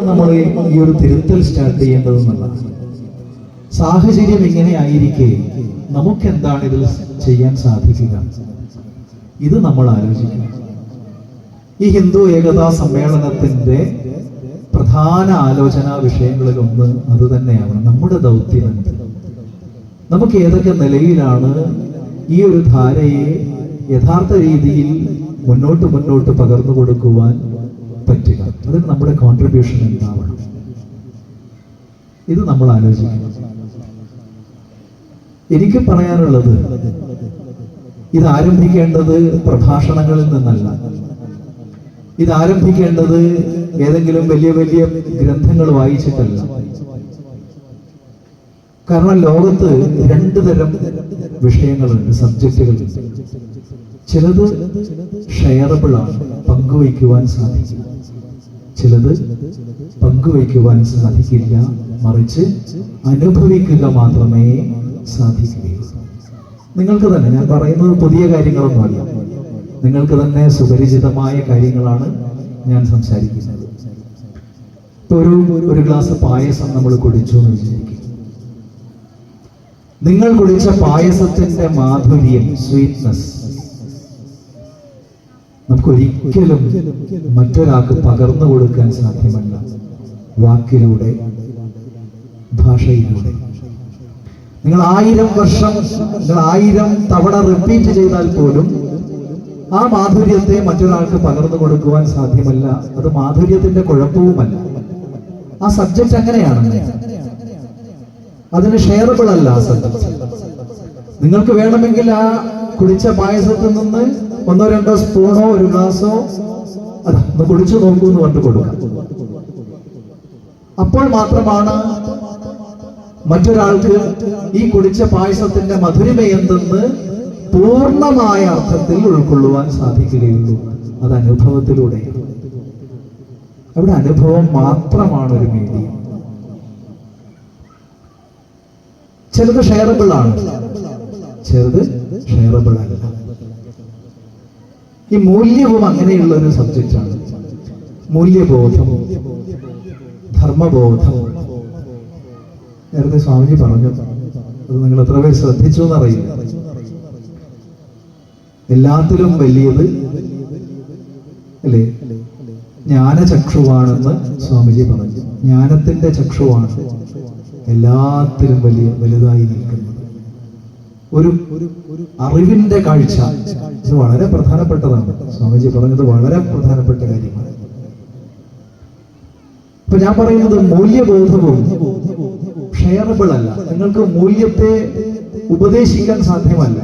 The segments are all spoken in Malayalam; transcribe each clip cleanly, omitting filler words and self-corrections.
നമ്മൾ ഈ ഒരു തിരുത്തൽ സ്റ്റാർട്ട് ചെയ്യേണ്ടതെന്നുള്ളത്. സാഹചര്യം ഇങ്ങനെ ആയിരിക്കെ നമുക്ക് എന്താണ് ഇതിൽ ചെയ്യാൻ സാധിക്കുക? ഇത് നമ്മൾ ആലോചിക്കണം. ഈ ഹിന്ദു ഏകതാ സമ്മേളനത്തിന്റെ പ്രധാന ആലോചനാ വിഷയങ്ങളിലൊന്ന് അത് തന്നെയാണ്. നമ്മുടെ ദൗത്യം നമുക്ക് ഏതൊക്കെ നിലയിലാണ് ഈ ഒരു ധാരയെ യഥാർത്ഥ രീതിയിൽ മുന്നോട്ട് പകർന്നു കൊടുക്കുവാൻ പറ്റുക, അതിന് നമ്മുടെ കോൺട്രിബ്യൂഷൻ എന്താവണം, ഇത് നമ്മൾ ആലോചിക്കണം. എനിക്ക് പറയാനുള്ളത്, ഇത് ആരംഭിക്കേണ്ടത് പ്രഭാഷണങ്ങളിൽ നിന്നല്ല, ഇത് ആരംഭിക്കേണ്ടത് ഏതെങ്കിലും വലിയ വലിയ ഗ്രന്ഥങ്ങൾ വായിച്ചിട്ടല്ല. കാരണം ലോകത്ത് രണ്ടു തരം വിഷയങ്ങളുണ്ട്, സബ്ജക്റ്റുകളുണ്ട്. ചിലത് ഷെയറബിൾ ആണ്, പങ്കുവയ്ക്കുവാൻ സാധിക്കും. ചിലത് പങ്കുവയ്ക്കുവാൻ സാധിക്കില്ല, മറിച്ച് അനുഭവിക്കുക മാത്രമേ സാധിക്കുകയുള്ളൂ. നിങ്ങൾക്ക് തന്നെ, ഞാൻ പറയുന്നത് പുതിയ കാര്യങ്ങളൊന്നുമല്ല, നിങ്ങൾക്ക് തന്നെ സുപരിചിതമായ കാര്യങ്ങളാണ് ഞാൻ സംസാരിക്കുന്നത്. ഇപ്പൊ ഒരു ഗ്ലാസ് പായസം നമ്മൾ കുടിച്ചു എന്ന് വിചാരിക്കും. നിങ്ങൾ കുടിച്ച പായസത്തിന്റെ മാധുര്യം, സ്വീറ്റ്നസ് നമുക്കൊരിക്കലും മറ്റൊരാൾക്ക് പകർന്നു കൊടുക്കാൻ സാധ്യമല്ല. വാക്കിലൂടെ, ഭാഷയിലൂടെ. നിങ്ങൾ 1000 വർഷം, നിങ്ങൾ 1000 തവണ റിപ്പീറ്റ് ചെയ്താൽ പോലും ആ മാധുര്യത്തെ മറ്റൊരാൾക്ക് പകർന്നു കൊടുക്കുവാൻ സാധ്യമല്ല. അത് മാധുര്യത്തിന്റെ കുഴപ്പവുമല്ല. ആ സബ്ജക്റ്റ് അങ്ങനെയാണ്, അതിന് ഷെയറബിൾ അല്ല ആ സബ്ജക്റ്റ്. നിങ്ങൾക്ക് വേണമെങ്കിൽ ആ കുടിച്ച പായസത്തിൽ നിന്ന് 1-2 സ്പൂണോ ഒരു ഗ്ലാസോ ഒന്ന് കുടിച്ചു നോക്കൂ എന്ന് പറഞ്ഞു കൊടുക്കാം. അപ്പോൾ മാത്രമാണ് മറ്റൊരാൾക്ക് ഈ കുടിച്ച പായസത്തിന്റെ മധുരിമ എന്തെന്ന് പൂർണ്ണമായ അർത്ഥത്തിൽ ഉൾക്കൊള്ളുവാൻ സാധിക്കുകയുള്ളൂ. അത് അനുഭവത്തിലൂടെ. അവിടെ അനുഭവം മാത്രമാണ് ഒരു മീഡിയം. ചിലത് ഷെയറബിൾ ആണ്, ചിലത് ഷെയറബിൾ അല്ല. ഈ മൂല്യവും അങ്ങനെയുള്ള ഒരു സബ്ജക്റ്റാണ്. മൂല്യബോധം, ധർമ്മബോധം. നേരത്തെ സ്വാമിജി പറഞ്ഞു, അത് നിങ്ങൾ എത്ര പേര് ശ്രദ്ധിച്ചു എന്നറിയില്ല. എല്ലാത്തിലും വലിയത് അല്ലേ ജ്ഞാനചക്ഷുവാണെന്ന് സ്വാമിജി പറഞ്ഞു. ജ്ഞാനത്തിന്റെ ചക്ഷുവാണ് എല്ലാത്തിലും വലുതായി നിൽക്കുന്നത്. ഒരു അറിവിന്റെ കാഴ്ച, ഇത് വളരെ പ്രധാനപ്പെട്ടതാണ്. സ്വാമിജി പറഞ്ഞത് വളരെ പ്രധാനപ്പെട്ട കാര്യമാണ്. ഇപ്പൊ ഞാൻ പറയുന്നത് മൂല്യബോധവും ഷെയറബിൾ അല്ല. നിങ്ങൾക്ക് മൂല്യത്തെ ഉപദേശിക്കാൻ സാധ്യമല്ല.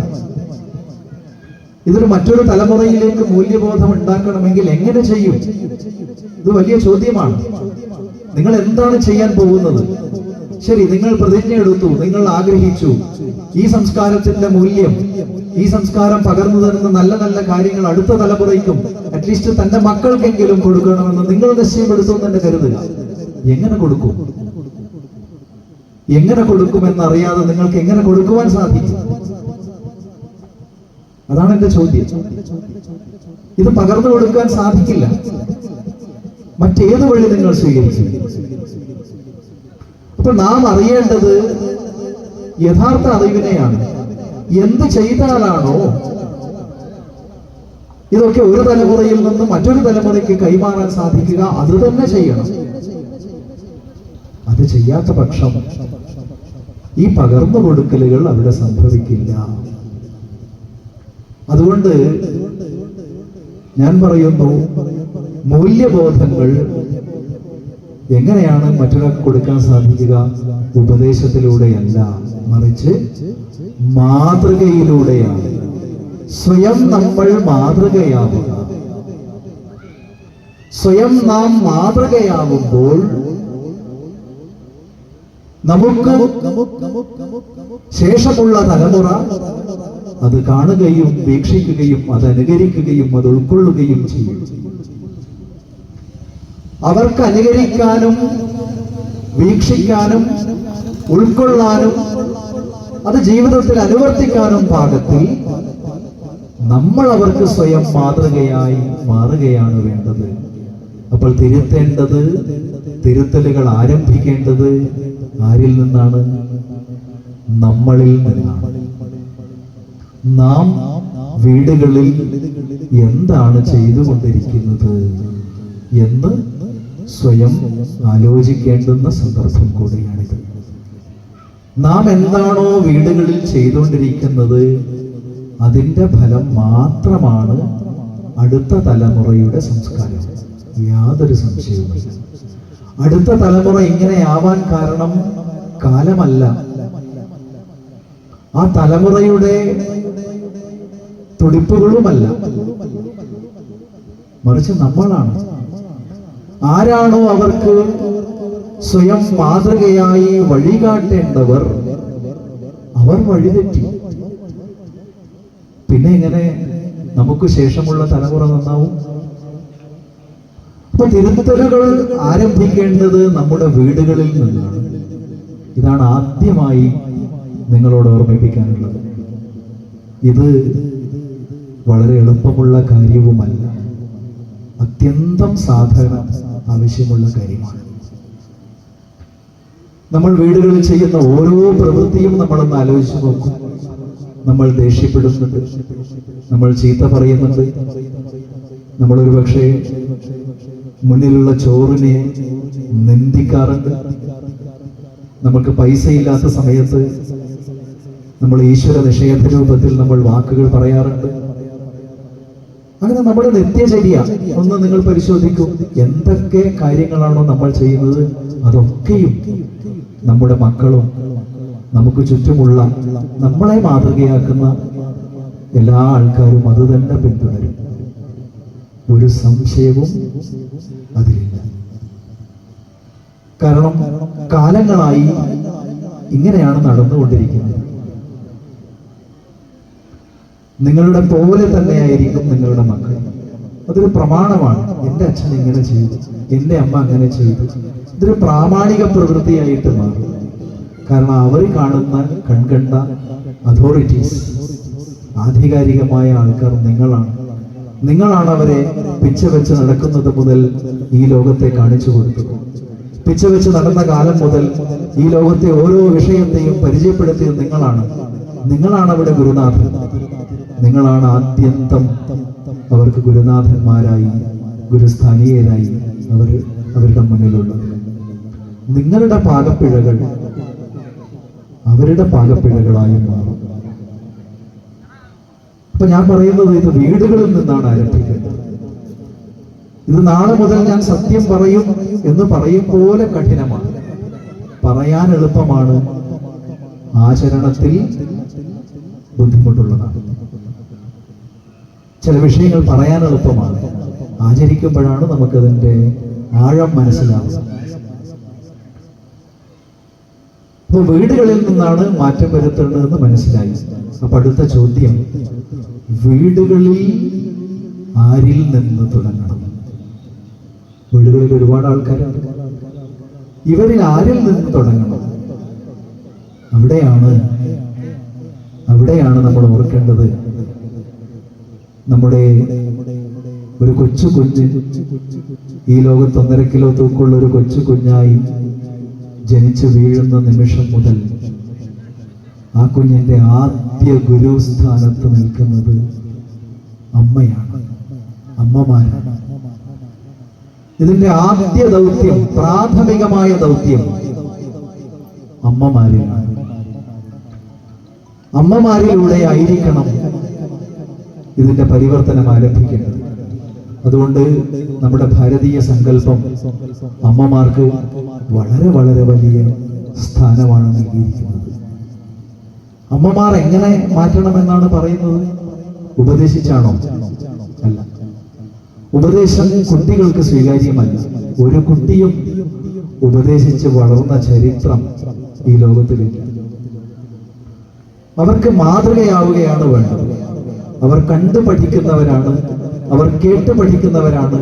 ഇതൊരു മറ്റൊരു തലമുറയിലേക്ക് മൂല്യബോധം ഉണ്ടാക്കണമെങ്കിൽ എങ്ങനെ ചെയ്യും? ഇത് വലിയ ചോദ്യമാണ്. നിങ്ങൾ എന്താണ് ചെയ്യാൻ പോകുന്നത്? ശരി, നിങ്ങൾ പ്രതിജ്ഞ എടുത്തു, നിങ്ങൾ ആഗ്രഹിച്ചു ഈ സംസ്കാരത്തിന്റെ മൂല്യം, ഈ സംസ്കാരം പകർന്നു തരുന്ന നല്ല നല്ല കാര്യങ്ങൾ അടുത്ത തലമുറയ്ക്കും അറ്റ്ലീസ്റ്റ് തന്റെ മക്കൾക്കെങ്കിലും കൊടുക്കണമെന്ന് നിങ്ങൾ നിശ്ചയമെടുത്തു എന്ന് തന്നെ കരുതുക. എങ്ങനെ കൊടുക്കും? എങ്ങനെ കൊടുക്കുമെന്നറിയാതെ നിങ്ങൾക്ക് എങ്ങനെ കൊടുക്കുവാൻ സാധിക്കും? അതാണ് എന്റെ ചോദ്യം. ഇത് പകർന്നു കൊടുക്കാൻ സാധിക്കില്ല. മറ്റേത് വഴി നിങ്ങൾ സ്വീകരിക്കും? അപ്പൊ നാം അറിയേണ്ടത് യഥാർത്ഥ അറിവിനെയാണ്. എന്ത് ചെയ്താലാണോ ഇതൊക്കെ ഒരു തലമുറയിൽ നിന്ന് മറ്റൊരു തലമുറയ്ക്ക് കൈമാറാൻ സാധിക്കുക, അത് തന്നെ ചെയ്യണം. അത് ചെയ്യാത്ത പക്ഷം ഈ പകർന്നു കൊടുക്കലുകൾ അവിടെ സംഭവിക്കില്ല. അതുകൊണ്ട് ഞാൻ പറയുന്നു, മൂല്യബോധങ്ങൾ എങ്ങനെയാണ് മറ്റൊരാൾക്ക് കൊടുക്കാൻ സാധിക്കുക? ഉപദേശത്തിലൂടെയല്ല, മറിച്ച് മാതൃകയിലൂടെയാണ്. സ്വയം നമ്മൾ മാതൃകയാവുക. സ്വയം നാം മാതൃകയാവുമ്പോൾ നമുക്ക് ശേഷമുള്ള തലമുറ അത് കാണുകയും വീക്ഷിക്കുകയും അത് അനുകരിക്കുകയും അത് ഉൾക്കൊള്ളുകയും ചെയ്യും. അവർക്ക് അനുകരിക്കാനും വീക്ഷിക്കാനും ഉൾക്കൊള്ളാനും അത് ജീവിതത്തിൽ അനുവർത്തിക്കാനും പാകത്തിൽ നമ്മൾ അവർക്ക് സ്വയം മാതൃകയായി മാറുകയാണ് വേണ്ടത്. അപ്പോൾ തിരുത്തേണ്ടത് തിരുത്തലുകൾ ആരംഭിക്കേണ്ടത് ആരിൽ നിന്നാണ്? നമ്മളിൽ നിന്നാണ്. നാം വീടുകളിൽ എന്താണ് ചെയ്തുകൊണ്ടിരിക്കുന്നത് എന്ന് സ്വയം ആലോചിക്കേണ്ടുന്ന സന്ദർഭം കൂടിയാണിത്. നാം എന്താണോ വീടുകളിൽ ചെയ്തുകൊണ്ടിരിക്കുന്നത് അതിൻ്റെ ഫലം മാത്രമാണ് അടുത്ത തലമുറയുടെ സംസ്കാരം. യാതൊരു സംശയവുമില്ല. അടുത്ത തലമുറ ഇങ്ങനെയാവാൻ കാരണം കാലമല്ല, ആ തലമുറയുടെ തുടിപ്പുകളുമല്ല, മറിച്ച് നമ്മളാണ്. ആരാണോ അവർക്ക് സ്വയം മാതൃകയായി വഴികാട്ടേണ്ടവർ അവർ വഴിതെറ്റി. പിന്നെ എങ്ങനെ നമുക്ക് ശേഷമുള്ള തലമുറ നന്നാവും? അപ്പൊ തിരുത്തലുകൾ ആരംഭിക്കേണ്ടത് നമ്മുടെ വീടുകളിൽ നിന്നാണ്. ഇതാണ് ആദ്യമായി നിങ്ങളോട് ഓർമ്മിപ്പിക്കാനുള്ളത്. ഇത് വളരെ എളുപ്പമുള്ള കാര്യവുമല്ല, അത്യന്തം സാധന ആവശ്യമുള്ള കാര്യമാണ്. നമ്മൾ വീടുകളിൽ ചെയ്യുന്ന ഓരോ പ്രവൃത്തിയും നമ്മളൊന്ന് ആലോചിച്ച് നോക്കും. നമ്മൾ ദേഷ്യപ്പെടുന്നുണ്ട്, നമ്മൾ ചീത്ത പറയുന്നുണ്ട്, നമ്മളൊരു പക്ഷേ മുന്നിലുള്ള ചോറിനെ നിന്ദിക്കാറുണ്ട്. നമുക്ക് പൈസയില്ലാത്ത സമയത്ത് നമ്മൾ ഈശ്വര നിഷേധ രൂപത്തിൽ നമ്മൾ വാക്കുകൾ പറയാറുണ്ട്. അങ്ങനെ നമ്മുടെ നിത്യചര്യ ഒന്ന് നിങ്ങൾ പരിശോധിക്കൂ. എന്തൊക്കെ കാര്യങ്ങളാണോ നമ്മൾ ചെയ്യുന്നത് അതൊക്കെയും നമ്മുടെ മക്കളും നമുക്ക് ചുറ്റുമുള്ള നമ്മളെ മാതൃകയാക്കുന്ന എല്ലാ ആൾക്കാരും അത് തന്നെ പിന്തുടരും. ഒരു സംശയവും അതിലില്ല. കാരണം കാലങ്ങളായി ഇങ്ങനെയാണ് നടന്നുകൊണ്ടിരിക്കുന്നത്. നിങ്ങളുടെ പോലെ തന്നെയായിരിക്കും നിങ്ങളുടെ മക്കൾ. അതൊരു പ്രമാണമാണ്. എൻ്റെ അച്ഛൻ ഇങ്ങനെ ചെയ്തു, എൻ്റെ അമ്മ അങ്ങനെ ചെയ്തു. ഇതൊരു പ്രാമാണിക പ്രവൃത്തിയായിട്ട് മാറും. കാരണം അവർ കാണുന്ന കൺകണ്ട അതോറിറ്റീസ്, ആധികാരികമായ ആൾക്കാർ നിങ്ങളാണ് അവരെ പിച്ച വെച്ച് നടക്കുന്നത് മുതൽ ഈ ലോകത്തെ കാണിച്ചു കൊടുത്തത്. പിച്ച വെച്ച് നടന്ന കാലം മുതൽ ഈ ലോകത്തെ ഓരോ വിഷയത്തെയും പരിചയപ്പെടുത്തിയത് നിങ്ങളാണ് അവിടെ ഗുരുനാഥൻ. നിങ്ങളാണ് ആദ്യന്തം അവർക്ക് ഗുരുനാഥന്മാരായി, ഗുരുസ്ഥാനീയരായി അവരുടെ മുന്നിലുള്ളത്. നിങ്ങളുടെ പാകപ്പിഴകൾ അവരുടെ പാകപ്പിഴകളായി മാറും. അപ്പൊ ഞാൻ പറയുന്നത് ഇത് വീടുകളിൽ നിന്നാണ് ആരംഭിക്കുന്നത്. ഇത് നാളെ മുതൽ ഞാൻ സത്യം പറയും എന്ന് പറയും പോലെ കഠിനമാണ്. പറയാൻ എളുപ്പമാണ്, ആചരണത്തിൽ ബുദ്ധിമുട്ടുള്ളതാണ്. ചില വിഷയങ്ങൾ പറയാൻ എളുപ്പമാണ്, ആചരിക്കുമ്പോഴാണ് നമുക്കതിൻ്റെ ആഴം മനസ്സിലാവുന്നത്. അപ്പൊ വീടുകളിൽ നിന്നാണ് മാറ്റം വരുത്തേണ്ടതെന്ന് മനസ്സിലായി. അപ്പൊ അടുത്ത ചോദ്യം, വീടുകളിൽ ആരിൽ നിന്ന് തുടങ്ങണം? വീടുകളിൽ ഒരുപാട് ആൾക്കാരുണ്ട്. ഇവരിൽ ആരിൽ നിന്ന് തുടങ്ങണം? അവിടെയാണ് നമ്മൾ ഓർക്കേണ്ടത്. നമ്മുടെ ഒരു കൊച്ചു കുഞ്ഞ് ഈ ലോകത്ത് 1.5 കിലോ തൂക്കമുള്ള ഒരു കൊച്ചു കുഞ്ഞായി ജനിച്ചു വീഴുന്ന നിമിഷം മുതൽ ആ കുഞ്ഞിന്റെ ആദ്യ ഗുരുസ്ഥാനത്ത് നിൽക്കുന്നത് അമ്മയാണ്, അമ്മമാരാണ്. ഇതിന്റെ ആദ്യ ദൗത്യം, പ്രാഥമികമായ ദൗത്യം അമ്മമാരിലാണ്. അമ്മമാരിലൂടെ ആയിരിക്കണം ഇതിന്റെ പരിവർത്തനം ആരംഭിക്കേണ്ടത്. അതുകൊണ്ട് നമ്മുടെ ഭാരതീയ സങ്കല്പം അമ്മമാർക്ക് വളരെ വളരെ വലിയ സ്ഥാനമാണ് നൽകിയിരിക്കുന്നത്. അമ്മമാർ എങ്ങനെ മാറ്റണമെന്നാണ് പറയുന്നത്? ഉപദേശിച്ചാണോ? അല്ല. ഉപദേശം കുട്ടികൾക്ക് സ്വീകാര്യമല്ല. ഒരു കുട്ടിയും ഉപദേശിച്ച് വളർന്ന ചരിത്രം ഈ ലോകത്തിലില്ല. അവർക്ക് മാതൃകയാവുകയാണ് വേണ്ടത്. അവർ കണ്ടു പഠിക്കുന്നവരാണ്, അവർ കേട്ട് പഠിക്കുന്നവരാണ്,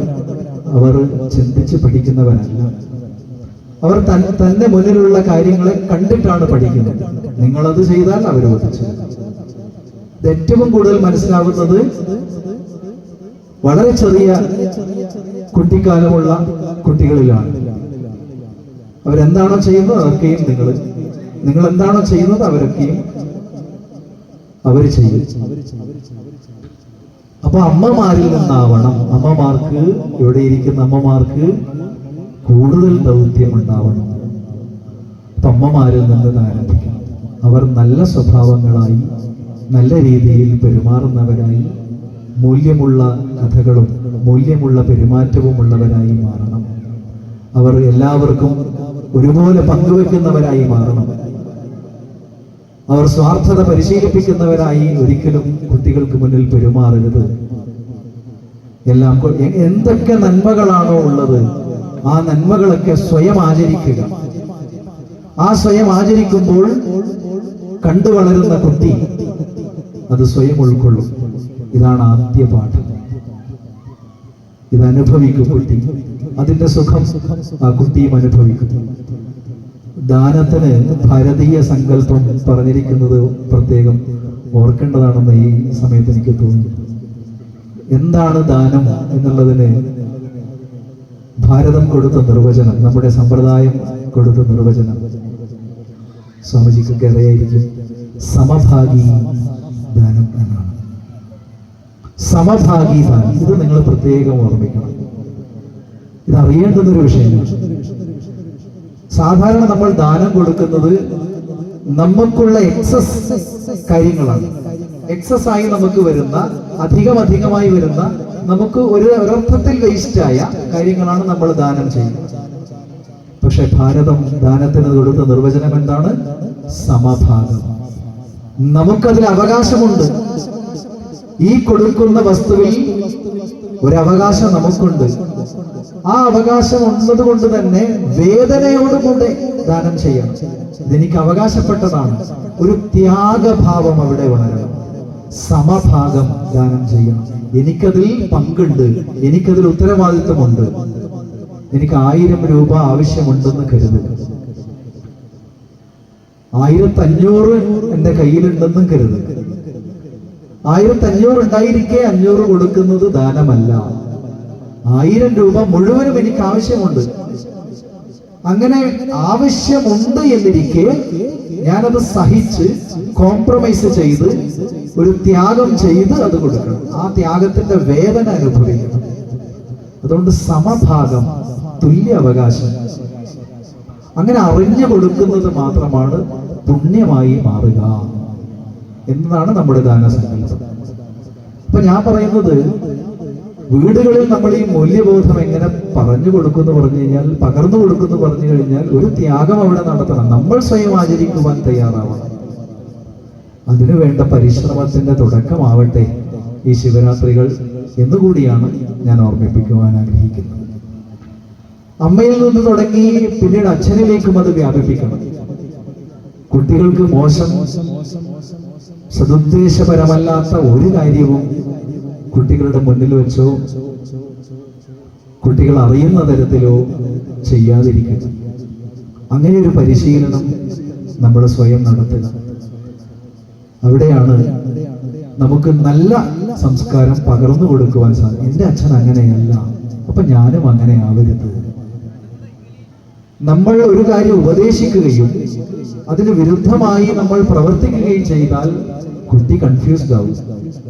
അവർ ചിന്തിച്ച് പഠിക്കുന്നവരല്ല. അവർ തന്നെ മുന്നിലുള്ള കാര്യങ്ങളെ കണ്ടിട്ടാണ് പഠിക്കുന്നത്. നിങ്ങളത് ചെയ്താൽ അവർ വധിച്ചു. ഇത് ഏറ്റവും കൂടുതൽ മനസ്സിലാവുന്നത് വളരെ ചെറിയ കുട്ടിക്കാലമുള്ള കുട്ടികളിലാണ്. അവരെന്താണോ ചെയ്യുന്നത് അതൊക്കെയും നിങ്ങൾ എന്താണോ ചെയ്യുന്നത് അവരൊക്കെയും അവർ ചെയ്യും. അപ്പൊ അമ്മമാരിൽ നിന്നാവണം, ഇവിടെ ഇരിക്കുന്ന അമ്മമാർക്ക് കൂടുതൽ ദൗത്യം ഉണ്ടാവണം. അപ്പൊ അമ്മമാരിൽ നിന്ന് ആരംഭിക്കണം. അവർ നല്ല സ്വഭാവങ്ങളായി, നല്ല രീതിയിൽ പെരുമാറുന്നവരായി, മൂല്യമുള്ള കഥകളും മൂല്യമുള്ള പെരുമാറ്റവും ഉള്ളവരായി മാറണം. അവർ എല്ലാവർക്കും ഒരുപോലെ പങ്കുവെക്കുന്നവരായി മാറണം. അവർ സ്വാർത്ഥത പരിശീലിപ്പിക്കുന്നവരായി ഒരിക്കലും കുട്ടികൾക്ക് മുന്നിൽ പെരുമാറരുത്. എല്ലാം എന്തൊക്കെ നന്മകളാണോ ഉള്ളത് ആ നന്മകളൊക്കെ സ്വയം ആചരിക്കുക. ആ സ്വയം ആചരിക്കുമ്പോൾ കണ്ടു വളരുന്ന കുട്ടി അത് സ്വയം ഉൾക്കൊള്ളും. ഇതാണ് ആദ്യ പാഠം. ഇത് അനുഭവിക്കും കുട്ടി, അതിന്റെ സുഖം ആ കുട്ടിയും അനുഭവിക്കും. ദാനത്തിന് ഭാരതീയ സങ്കല്പം പറഞ്ഞിരിക്കുന്നത് പ്രത്യേകം ഓർക്കേണ്ടതാണെന്ന് ഈ സമയത്ത് എനിക്ക് തോന്നി. എന്താണ് ദാനം എന്നുള്ളതിന് ഭാരതം കൊടുത്ത നിർവചനം, നമ്മുടെ സമ്പ്രദായം കൊടുത്ത നിർവചനം സ്വാമിജിക്കൊക്കെ അറിയായിരിക്കും. സമഭാഗി ദാനം എന്നാണ്. സമഭാഗി ദാനം, ഇത് നിങ്ങൾ പ്രത്യേകം ഓർമ്മിക്കണം. ഇത് അറിയേണ്ടുന്നൊരു വിഷയമാണ്. സാധാരണ നമ്മൾ ദാനം കൊടുക്കുന്നത് നമുക്കുള്ള എക്സസ് കാര്യങ്ങളാണ്. എക്സസ് ആയി നമുക്ക് വരുന്ന, അധികമായി വരുന്ന, നമുക്ക് ഒരർത്ഥത്തിൽ വേസ്റ്റായ കാര്യങ്ങളാണ് നമ്മൾ ദാനം ചെയ്യുന്നത്. പക്ഷെ ഭാരതം ദാനത്തിന് കൊടുത്ത നിർവചനം എന്താണ്? സമഭാഗം. നമുക്കതിൽ അവകാശമുണ്ട്. ഈ കൊടുക്കുന്ന വസ്തുവിൽ ഒരവകാശം നമുക്കുണ്ട്. ആ അവകാശം ഉള്ളത് കൊണ്ട് തന്നെ വേദനയോടുകൂടെ ദാനം ചെയ്യണം. ഇതെനിക്ക് അവകാശപ്പെട്ടതാണ്. ഒരു ത്യാഗഭാവം അവിടെ ഉണരണം. സമഭാഗം ദാനം ചെയ്യണം. എനിക്കതിൽ പങ്കുണ്ട്, എനിക്കതിൽ ഉത്തരവാദിത്വമുണ്ട്. എനിക്ക് 1000 രൂപ ആവശ്യമുണ്ടെന്ന് കരുതുക. 1500 എന്റെ കയ്യിലുണ്ടെന്നും കരുതുക. 1500 ഉണ്ടായിരിക്കെ 500 കൊടുക്കുന്നത് ദാനമല്ല. 1000 രൂപ മുഴുവനും എനിക്ക് ആവശ്യമുണ്ട്. അങ്ങനെ ആവശ്യമുണ്ട് എന്നിരിക്കെ ഞാനത് സഹിച്ച്, കോംപ്രമൈസ് ചെയ്ത്, ഒരു ത്യാഗം ചെയ്ത് അത് കൊടുക്കണം. ആ ത്യാഗത്തിന്റെ വേദന അനുഭവിക്കണം. അതുകൊണ്ട് സമഭാഗം, തുല്യ അവകാശം, അങ്ങനെ അറിഞ്ഞു കൊടുക്കുന്നത് മാത്രമാണ് പുണ്യമായി മാറുക എന്നതാണ് നമ്മുടെ ദാനസങ്കല്പം. അപ്പൊ ഞാൻ പറയുന്നത്, വീടുകളിൽ നമ്മൾ ഈ മൂല്യബോധം എങ്ങനെ പറഞ്ഞു കൊടുക്കുന്നു പറഞ്ഞു കഴിഞ്ഞാൽ, പകർന്നു കൊടുക്കുന്നു പറഞ്ഞു കഴിഞ്ഞാൽ, ഒരു ത്യാഗം അവിടെ നടത്തണം. നമ്മൾ സ്വയം ആചരിക്കുവാൻ തയ്യാറാവണം. അതിനു വേണ്ട പരിശ്രമത്തിന്റെ തുടക്കമാവട്ടെ ഈ ശിവരാത്രികൾ എന്നുകൂടിയാണ് ഞാൻ ഓർമ്മിപ്പിക്കുവാൻ ആഗ്രഹിക്കുന്നത്. അമ്മയിൽ നിന്ന് തുടങ്ങി പിന്നീട് അച്ഛനിലേക്കും അത് വ്യാപിപ്പിക്കണം. കുട്ടികൾക്ക് മോശം, സതുദ്ദേശപരമല്ലാത്ത ഒരു കാര്യവും കുട്ടികളുടെ മുന്നിൽ വെച്ചോ കുട്ടികൾ അറിയുന്ന തരത്തിലോ ചെയ്യാതിരിക്കുക. അങ്ങനെ ഒരു പരിശീലനം നമ്മൾ സ്വയം നടത്തുക. അവിടെയാണ് നമുക്ക് നല്ല സംസ്കാരം പകർന്നു കൊടുക്കുവാൻ സാധിക്കും. എൻ്റെ അച്ഛൻ അങ്ങനെയല്ല, അപ്പൊ ഞാനും അങ്ങനെ ആവരുത്. നമ്മൾ ഒരു കാര്യം ഉപദേശിക്കുകയും അതിന് വിരുദ്ധമായി നമ്മൾ പ്രവർത്തിക്കുകയും ചെയ്താൽ കുട്ടി കൺഫ്യൂസ്ഡ് ആവും.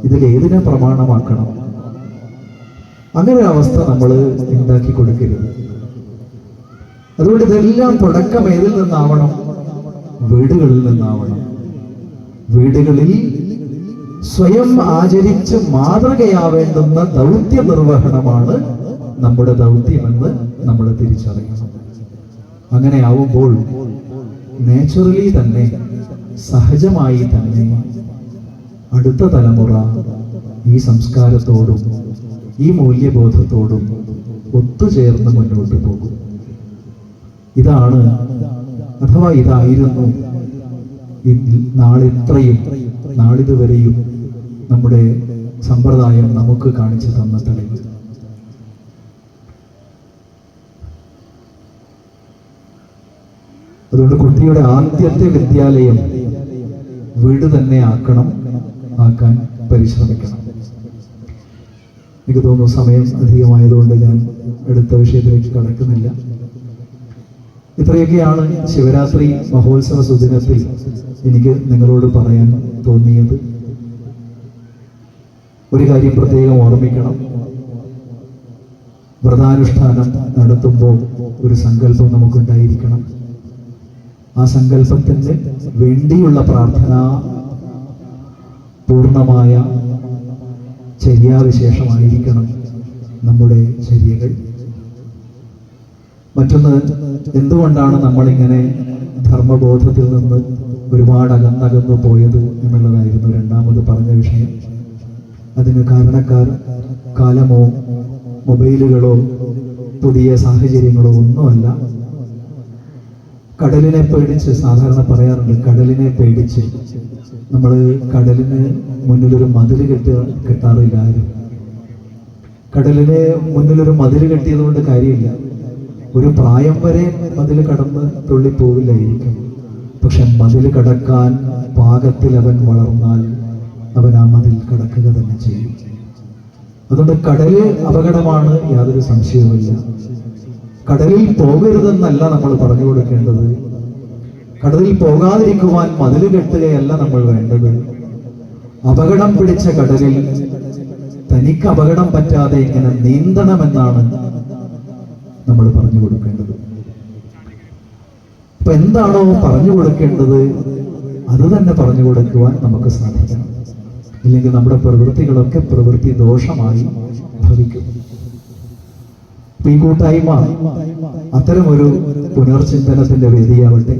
ഇതിലേതിനെ പ്രമാണമാക്കണം? അങ്ങനെ ഒരു അവസ്ഥ നമ്മൾ ഉണ്ടാക്കി കൊടുക്കരുത്. അതുകൊണ്ട് ഇതെല്ലാം തുടക്കം ഏതിൽ നിന്നാവണം? വീടുകളിൽ നിന്നാവണം. വീടുകളിൽ സ്വയം ആചരിച്ച് മാതൃകയാവേണ്ടുന്ന ദൗത്യ നിർവഹണമാണ് നമ്മുടെ ദൗത്യമെന്ന് നമ്മൾ തിരിച്ചറിയണം. അങ്ങനെ ആവുമ്പോൾ നാച്ചുറലി തന്നെ, സഹജമായി തന്നെ അടുത്ത തലമുറ ഈ സംസ്കാരത്തോടും ഈ മൂല്യബോധത്തോടും ഒത്തുചേർന്ന് മുന്നോട്ട് പോകും. ഇതാണ്, അഥവാ ഇതായിരുന്നു നാളിതുവരെയും നമ്മുടെ സമ്പ്രദായം നമുക്ക് കാണിച്ചു തന്ന തെളിവ്. അതുകൊണ്ട് കുട്ടിയുടെ ആദ്യത്തെ വിദ്യാലയം വീട് തന്നെ ആക്കാൻ പരിശ്രമിക്കണം. എനിക്ക് തോന്നുന്നു സമയം അധികമായതുകൊണ്ട് ഞാൻ അടുത്ത വിഷയത്തിലേക്ക് കടക്കുന്നില്ല. ഇത്രയൊക്കെയാണ് ശിവരാത്രി മഹോത്സവ സുദിനത്തിൽ എനിക്ക് നിങ്ങളോട് പറയാൻ തോന്നിയത്. ഒരു കാര്യം പ്രത്യേകം ഓർമ്മിക്കണം, വ്രതാനുഷ്ഠാനം നടത്തുമ്പോൾ ഒരു സങ്കല്പം നമുക്കുണ്ടായിരിക്കണം. ആ സങ്കല്പത്തിന് വേണ്ടിയുള്ള പ്രാർത്ഥന പൂർണ്ണമായ ചര്യാവിശേഷമായിരിക്കണം നമ്മുടെ ചര്യകൾ. മറ്റൊന്ന്, എന്തുകൊണ്ടാണ് നമ്മളിങ്ങനെ ധർമ്മബോധത്തിൽ നിന്ന് ഒരുപാട് അകന്നകന്നു പോയത് എന്നുള്ളതായിരുന്നു രണ്ടാമത് പറഞ്ഞ വിഷയം. അതിന് കാരണക്കാർ കാലമോ മൊബൈലുകളോ പുതിയ സാഹചര്യങ്ങളോ ഒന്നുമല്ല. കടലിനെ പേടിച്ച്, സാധാരണ പറയാറുണ്ട്, കടലിനെ പേടിച്ച് നമ്മൾ കടലിന് മുന്നിലൊരു മതിൽ കെട്ടാറില്ല ആരും. കടലിന് മുന്നിലൊരു മതിൽ കെട്ടിയത് കൊണ്ട് കാര്യമില്ല. ഒരു പ്രായം വരെ മതിൽ കടന്ന് തുള്ളിപ്പോവില്ലായിരിക്കും. പക്ഷെ മതിൽ കടക്കാൻ പാകത്തിൽ അവൻ വളർന്നാൽ അവൻ ആ മതിൽ കടക്കുക തന്നെ ചെയ്യും. അതുകൊണ്ട് കടല് അപകടമാണ്, യാതൊരു സംശയവുമില്ല. കടലിൽ പോകരുതെന്നല്ല നമ്മൾ പറഞ്ഞു കൊടുക്കേണ്ടത്. കടലിൽ പോകാതിരിക്കുവാൻ മതിൽ കെട്ടുകയല്ല നമ്മൾ വേണ്ടത്. അപകടം പിടിച്ച കടലിൽ തനിക്ക് അപകടം പറ്റാതെ എങ്ങനെ നീന്തണമെന്നാണ് നമ്മൾ പറഞ്ഞു കൊടുക്കേണ്ടത്. അപ്പൊ എന്താണോ പറഞ്ഞു കൊടുക്കേണ്ടത് അത് തന്നെ പറഞ്ഞു കൊടുക്കുവാൻ നമുക്ക് സാധിക്കണം. ഇല്ലെങ്കിൽ നമ്മുടെ പ്രവൃത്തികളൊക്കെ പ്രവൃത്തി ദോഷമായി ഭവിക്കും. ഈ കൂട്ടായ്മ അത്തരമൊരു പുനർചിന്തനത്തിന്റെ വേദിയാവട്ടെ.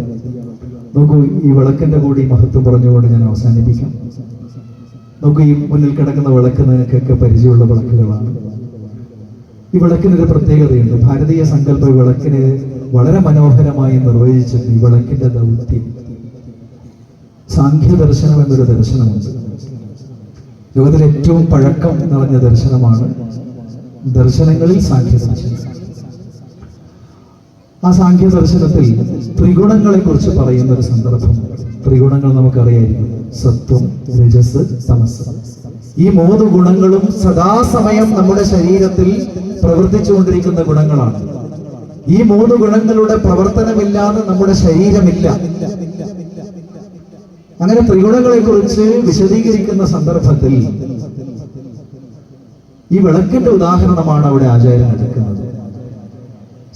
നോക്കൂ, ഈ വിളക്കിന്റെ കൂടി മഹത്വം പറഞ്ഞുകൊണ്ട് ഞാൻ അവസാനിപ്പിക്കാം. നോക്കൂ, ഈ മുന്നിൽ കിടക്കുന്ന വിളക്ക് നിങ്ങൾക്കൊക്കെ പരിചയമുള്ള വിളക്കുകളാണ്. ഈ വിളക്കിനൊരു പ്രത്യേകതയുണ്ട്. ഭാരതീയ സങ്കല്പ വിളക്കിന് വളരെ മനോഹരമായി നിർവചിച്ചിട്ട് ഈ വിളക്കിന്റെ ദൗത്യം സാഖ്യദർശനം എന്നൊരു ദർശനമുണ്ട്. ലോകത്തിലെ ഏറ്റവും പഴക്കം നിറഞ്ഞ ദർശനമാണ് ദർശനങ്ങളിൽ സാഖ്യദർശനം. ആ സാഖ്യദർശനത്തിൽ ത്രിഗുണങ്ങളെ കുറിച്ച് പറയുന്ന ഒരു സന്ദർഭം. ത്രിഗുണങ്ങൾ നമുക്കറിയായിരിക്കും: സത്വം, രജസ്, തമസ്. ഈ 3 ഗുണങ്ങളും സദാസമയം നമ്മുടെ ശരീരത്തിൽ പ്രവർത്തിച്ചുകൊണ്ടിരിക്കുന്ന ഗുണങ്ങളാണ്. ഈ 3 ഗുണങ്ങളുടെ പ്രവർത്തനമില്ലാതെ നമ്മുടെ ശരീരമില്ല. അങ്ങനെ ത്രിഗുണങ്ങളെ കുറിച്ച് വിശദീകരിക്കുന്ന സന്ദർഭത്തിൽ ഈ വിളക്കിന്റെ ഉദാഹരണമാണ് അവിടെ ആചാര്യൻ എടുക്കുന്നത്.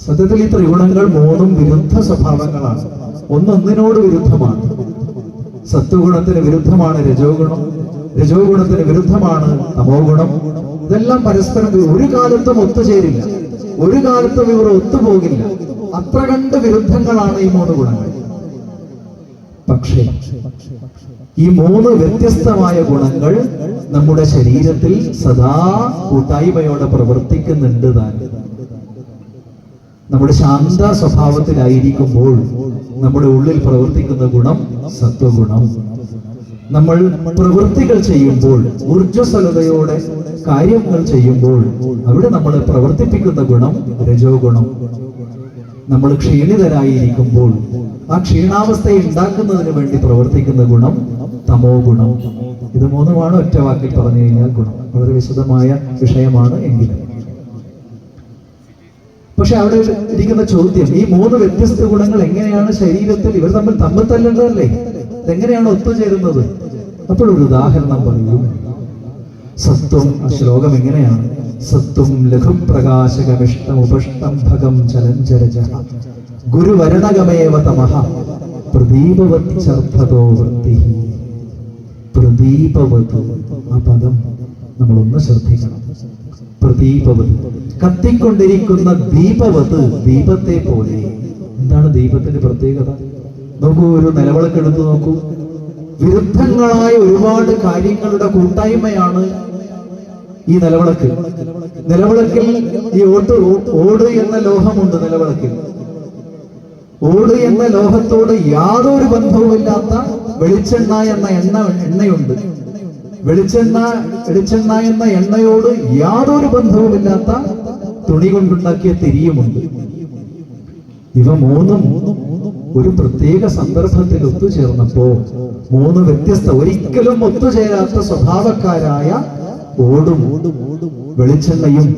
സത്യത്തിൽ ഈ ത്രിഗുണങ്ങൾ 3ഉം വിരുദ്ധ സ്വഭാവങ്ങളാണ്. ഒന്നൊന്നിനോട് വിരുദ്ധമാണ്. സത്വഗുണത്തിന് വിരുദ്ധമാണ് രജോ ഗുണം, രജോ ഗുണത്തിന് വിരുദ്ധമാണ് തമോ ഗുണം. ഇതെല്ലാം പരസ്പരം ഒരു കാലത്തും ഒത്തുചേരില്ല, ഒരു കാലത്തും ഇവർ ഒത്തുപോകില്ല. അത്ര കണ്ട് വിരുദ്ധങ്ങളാണ് ഈ 3 ഗുണങ്ങൾ. പക്ഷേ ഈ 3 വ്യത്യസ്തമായ ഗുണങ്ങൾ നമ്മുടെ ശരീരത്തിൽ സദാ കൂട്ടായ്മയോടെ പ്രവർത്തിക്കുന്നുണ്ട് താൻ. നമ്മുടെ ശാന്ത സ്വഭാവത്തിലായിരിക്കുമ്പോൾ നമ്മുടെ ഉള്ളിൽ പ്രവർത്തിക്കുന്ന ഗുണം സത്വഗുണം. നമ്മൾ പ്രവൃത്തികൾ ചെയ്യുമ്പോൾ, ഊർജ്ജസ്വലതയോടെ കാര്യങ്ങൾ ചെയ്യുമ്പോൾ അവിടെ നമ്മൾ പ്രവർത്തിപ്പിക്കുന്ന ഗുണം രജോ ഗുണം. നമ്മൾ ക്ഷീണിതരായിരിക്കുമ്പോൾ ആ ക്ഷീണാവസ്ഥയെ ഉണ്ടാക്കുന്നതിന് വേണ്ടി പ്രവർത്തിക്കുന്ന ഗുണം തമോ ഗുണം. ഇത് 3മാണ് ഒറ്റ വാക്കിൽ പറഞ്ഞു കഴിഞ്ഞാൽ ഗുണം. വളരെ വിശദമായ വിഷയമാണ് എങ്കിലും. പക്ഷെ അവിടെ ഇരിക്കുന്ന ചോദ്യം, ഈ 3 വ്യത്യസ്ത ഗുണങ്ങൾ എങ്ങനെയാണ് ശരീരത്തിൽ ഇവർ തമ്മിൽ തല്ലുന്നതല്ലേ, ഇതെങ്ങനെയാണ് ഒത്തുചേരുന്നത്? അപ്പോഴൊരു ഉദാഹരണം പറയും. സത്വം, ആ ശ്ലോകം എങ്ങനെയാണ്: സത്വം ലഘുപ്രകാശകമിഷ്ടം ഉപഷ്ടം ഭഗം ചലഞ്ചരജ ഗുരുവരണഗമേവ തമഃ പ്രദീപവത് ചർഭതോ വൃത്തി. പ്രദീപവത്, ആ പദം നമ്മളൊന്ന് ശ്രദ്ധിക്കണം. പ്രദീപവത്, കത്തിക്കൊണ്ടിരിക്കുന്ന ദീപവത്, ദീപത്തെ പോലെ. എന്താണ് ദീപത്തിന്റെ പ്രത്യേകത? നോക്കൂ, ഒരു നിലവിളക്ക് എടുത്തു നോക്കൂ. വിരുദ്ധങ്ങളായ ഒരുപാട് കാര്യങ്ങളുടെ കൂട്ടായ്മയാണ് ഈ നിലവിളക്ക്. നിലവിളക്കിൽ ഈ ഓട് എന്ന ലോഹമുണ്ട്. നിലവിളക്കിൽ ഓട് എന്ന ലോഹത്തോട് യാതൊരു ബന്ധവുമില്ലാത്ത വെളിച്ചെണ്ണ എന്ന എണ്ണയുണ്ട്. വെളിച്ചെണ്ണ എന്ന എണ്ണയോട് യാതൊരു ബന്ധവുമില്ലാത്ത തുണി കൊണ്ടുണ്ടാക്കിയ തിരിയുമുണ്ട്. ഇവ 3ഉം ഒരു പ്രത്യേക സന്ദർഭത്തിൽ ഒത്തുചേർന്നപ്പോ 3 വ്യത്യസ്ത, ഒരിക്കലും ഒത്തുചേരാത്ത സ്വഭാവക്കാരായ ഓടും വെളിച്ചെണ്ണയും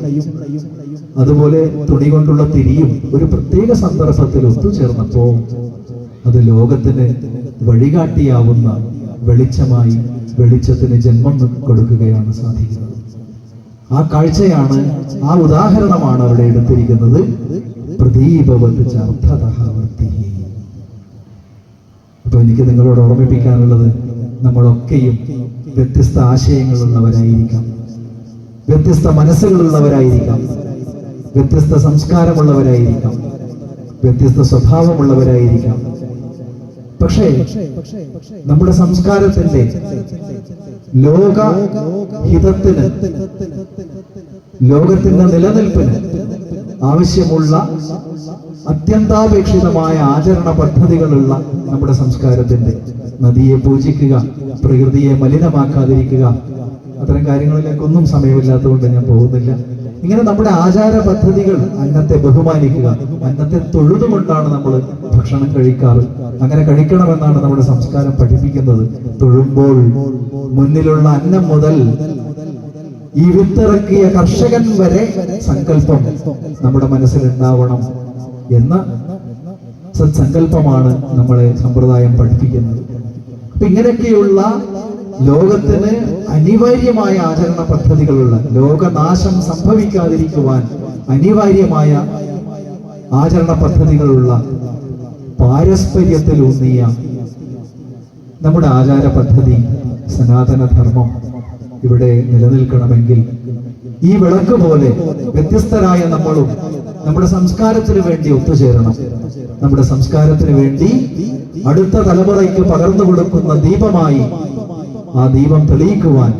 അതുപോലെ തുണി കൊണ്ടുള്ള തിരിയും ഒരു പ്രത്യേക സന്ദർഭത്തിൽ ഒത്തുചേർന്നപ്പോ അത് ലോകത്തിന് വഴികാട്ടിയാവുന്ന വെളിച്ചമായി വെളിച്ചത്തിന് ജന്മം കൊടുക്കുകയാണ് സാധിക്കുന്നത്. ആ കാഴ്ചയാണ്, ആ ഉദാഹരണമാണ് അവിടെ എടുത്തിരിക്കുന്നത്. പ്രദീപവത് ചാർത്ഥതഃ വർത്തിഃ. അപ്പൊ എനിക്ക് നിങ്ങളോട് ഓർമ്മിപ്പിക്കാനുള്ളത്, നമ്മളൊക്കെയും വ്യത്യസ്ത ആശയങ്ങളുള്ളവരായിരിക്കാം, വ്യത്യസ്ത മനസ്സുകളുള്ളവരായിരിക്കാം, വ്യത്യസ്ത സംസ്കാരമുള്ളവരായിരിക്കാം, വ്യത്യസ്ത സ്വഭാവമുള്ളവരായിരിക്കാം. പക്ഷേ നമ്മുടെ സംസ്കാരത്തിന്റെ ലോകഹിതത്തിന്, ലോകത്തിന്റെ നിലനിൽപ്പിന് ആവശ്യമുള്ള അത്യന്താപേക്ഷിതമായ ആചരണ പദ്ധതികളുള്ള നമ്മുടെ സംസ്കാരത്തിന്റെ, നദിയെ പൂജിക്കുക, പ്രകൃതിയെ മലിനമാക്കാതിരിക്കുക, അത്തരം കാര്യങ്ങളിലേക്കൊന്നും സമയമില്ലാത്തതുകൊണ്ട് ഞാൻ പോകുന്നില്ല. ഇങ്ങനെ നമ്മുടെ ആചാര പദ്ധതികൾ, അന്നത്തെ ബഹുമാനിക്കുക, അന്നത്തെ തൊഴുതുകൊണ്ടാണ് നമ്മൾ ഭക്ഷണം കഴിക്കാറ്. അങ്ങനെ കഴിക്കണമെന്നാണ് നമ്മുടെ സംസ്കാരം പഠിപ്പിക്കുന്നത്. തൊഴുമ്പോൾ മുന്നിലുള്ള അന്നം മുതൽ ഈ വിത്തിറക്കിയ കർഷകൻ വരെ സങ്കല്പം നമ്മുടെ മനസ്സിലുണ്ടാവണം എന്ന സത്സങ്കല്പമാണ് നമ്മളെ സമ്പ്രദായം പഠിപ്പിക്കുന്നത്. അപ്പൊ ഇങ്ങനെയൊക്കെയുള്ള ലോകത്തിന് അനിവാര്യമായ ആചരണ പദ്ധതികളുള്ള, ലോകനാശം സംഭവിക്കാതിരിക്കുവാൻ അനിവാര്യമായ ആചരണ പദ്ധതികളുള്ള, പാരസ്പര്യത്തിലൂന്നിയ നമ്മുടെ ആചാര പദ്ധതി, സനാതനധർമ്മം ഇവിടെ നിലനിൽക്കണമെങ്കിൽ ഈ വിളക്ക് പോലെ വ്യത്യസ്തരായ നമ്മളും നമ്മുടെ സംസ്കാരത്തിന് വേണ്ടി ഒത്തുചേരണം. നമ്മുടെ സംസ്കാരത്തിന് വേണ്ടി അടുത്ത തലമുറയ്ക്ക് പകർന്നു കൊടുക്കുന്ന ദീപമായി ആ ദീപം തെളിയിക്കുവാൻ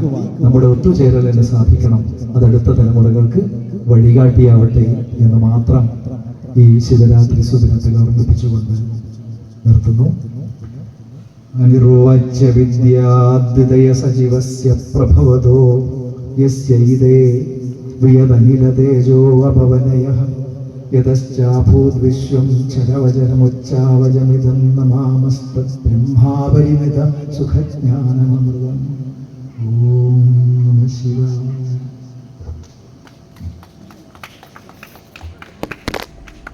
നമ്മുടെ ഒത്തുചേരലിന് സാധിക്കണം. അതടുത്ത തലമുറകൾക്ക് വഴികാട്ടിയാവട്ടെ എന്ന് മാത്രം ഈ ശിവരാത്രി സുദിനത്തിൽ ഓർമ്മിപ്പിച്ചുകൊണ്ട് നിർത്തുന്നു. അനിർവച്യ വിദ്യാദ്വിതയ സജീവസ്യ പ്രഭവതോ യസ്യൈതേ വിയദനിലതേജോ അഭവനയഃ യതശ്ചാഭൂദ്വിശ്വം ചരവചരമുച്ചാവചമിദം നമാമസ്തത് ബ്രഹ്മാപരിമിത സുഖജ്ഞാനമൃതം.